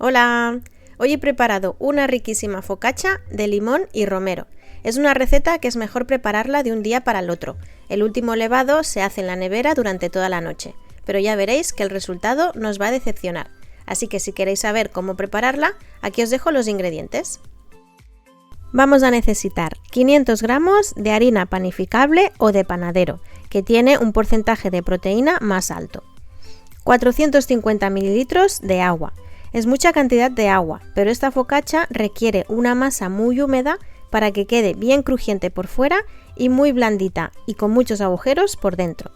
Hola, hoy he preparado una riquísima focaccia de limón y romero. Es una receta que es mejor prepararla de un día para el otro. El último levado se hace en la nevera durante toda la noche, pero ya veréis que el resultado nos va a decepcionar. Así que si queréis saber cómo prepararla, aquí os dejo los ingredientes. Vamos a necesitar 500 gramos de harina panificable o de panadero, que tiene un porcentaje de proteína más alto. 450 mililitros de agua. Es mucha cantidad de agua, pero esta focaccia requiere una masa muy húmeda para que quede bien crujiente por fuera y muy blandita y con muchos agujeros por dentro.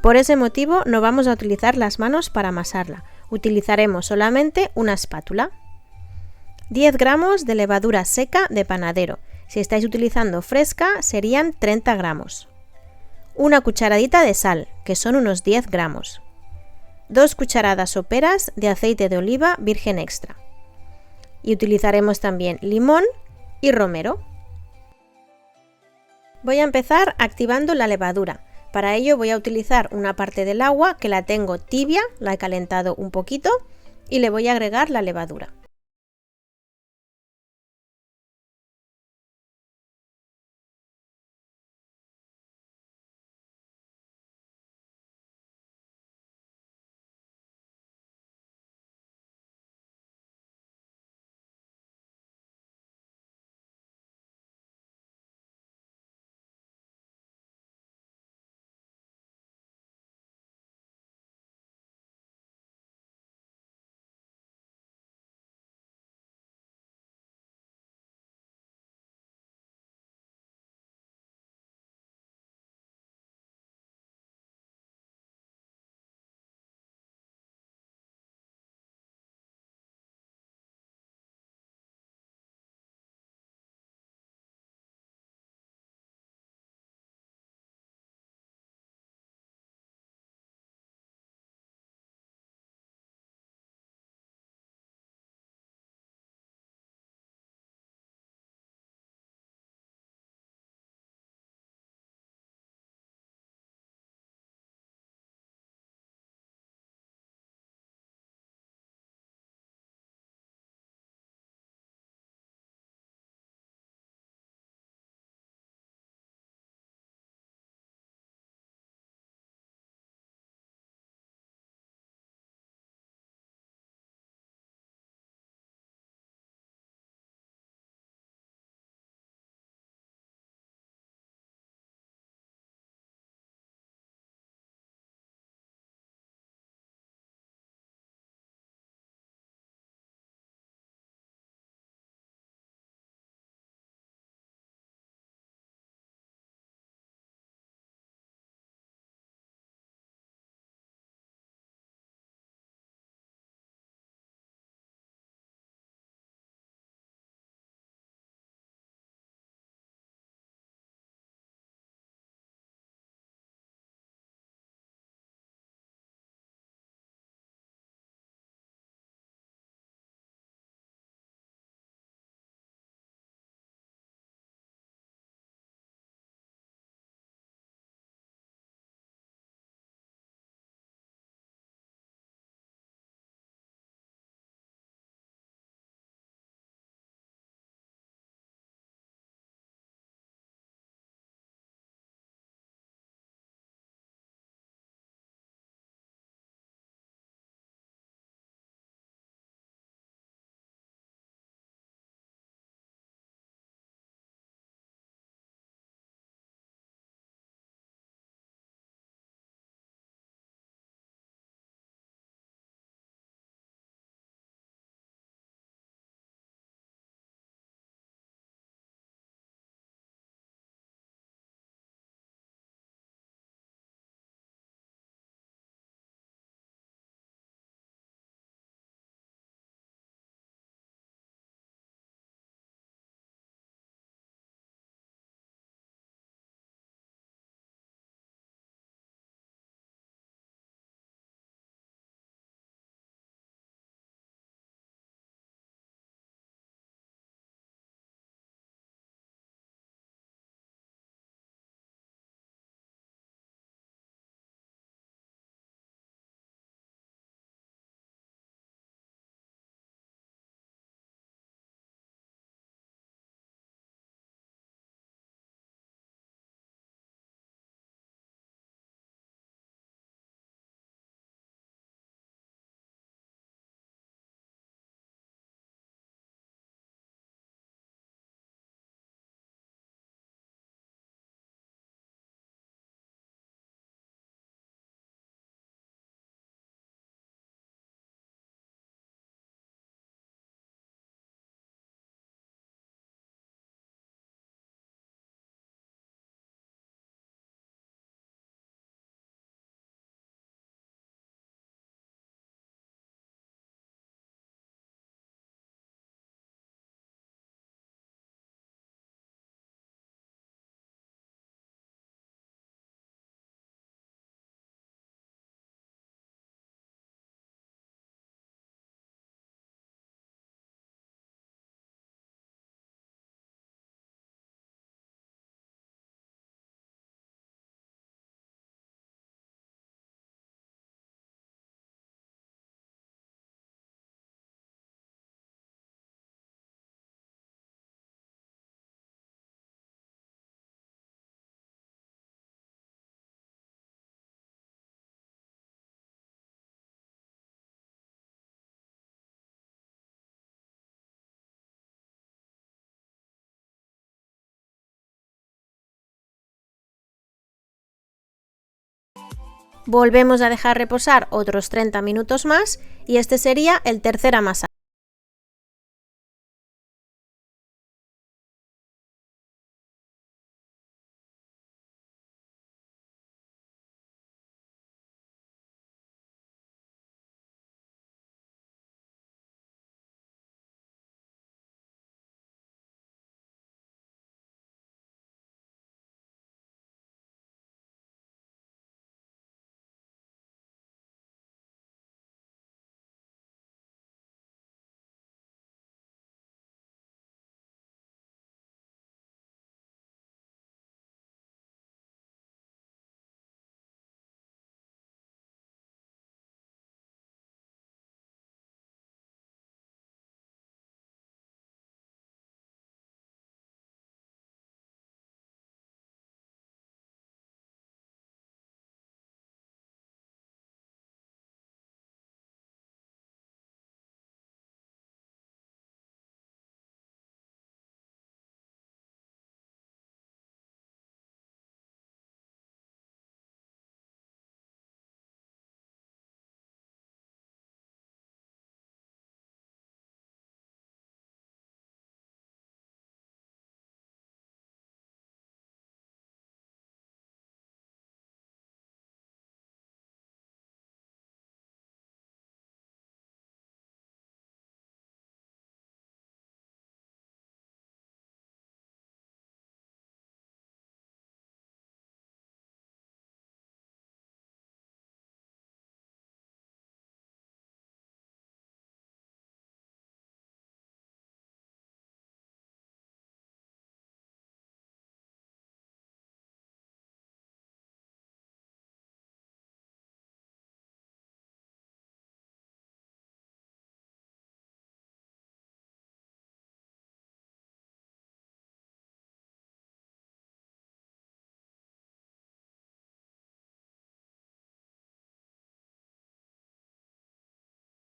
Por ese motivo no vamos a utilizar las manos para amasarla, utilizaremos solamente una espátula. 10 gramos de levadura seca de panadero, si estáis utilizando fresca serían 30 gramos. Una cucharadita de sal, que son unos 10 gramos. 2 cucharadas soperas de aceite de oliva virgen extra. Y utilizaremos también limón y romero. Voy a empezar activando la levadura. Para ello voy a utilizar una parte del agua que la tengo tibia, la he calentado un poquito y le voy a agregar la levadura. Volvemos a dejar reposar otros 30 minutos más y este sería el tercer amasado.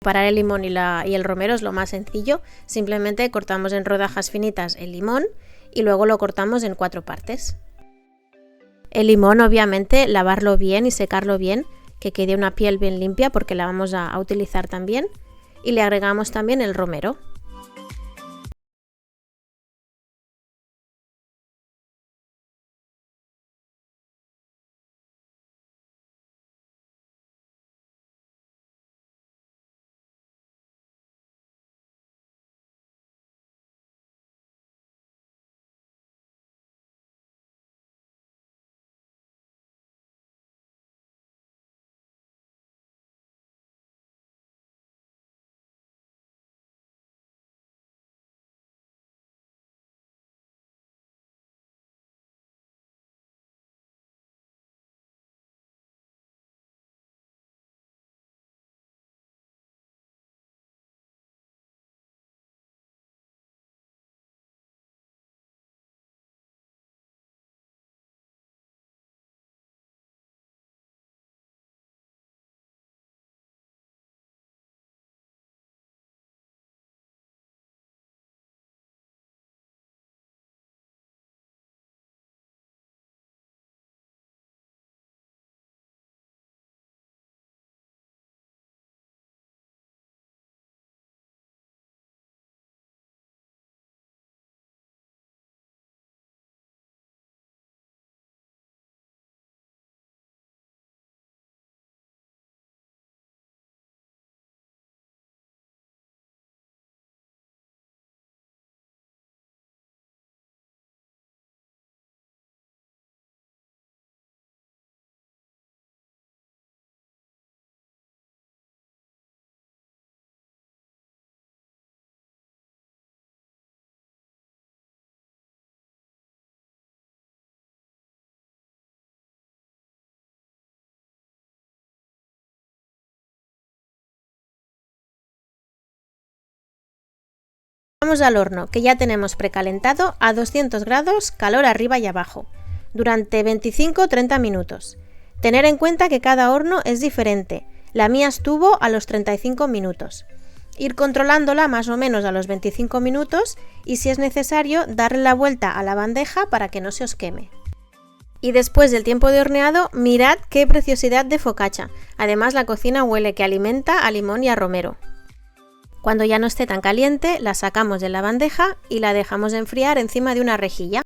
Preparar el limón y el romero es lo más sencillo, simplemente cortamos en rodajas finitas el limón y luego lo cortamos en 4 partes. El limón, obviamente, lavarlo bien y secarlo bien, que quede una piel bien limpia porque la vamos a utilizar también, y le agregamos también el romero. Vamos al horno, que ya tenemos precalentado a 200 grados, calor arriba y abajo, durante 25-30 minutos. Tener en cuenta que cada horno es diferente, la mía estuvo a los 35 minutos. Ir controlándola más o menos a los 25 minutos y si es necesario darle la vuelta a la bandeja para que no se os queme. Y después del tiempo de horneado, mirad qué preciosidad de focaccia. Además, la cocina huele que alimenta a limón y a romero. Cuando ya no esté tan caliente, la sacamos de la bandeja y la dejamos enfriar encima de una rejilla.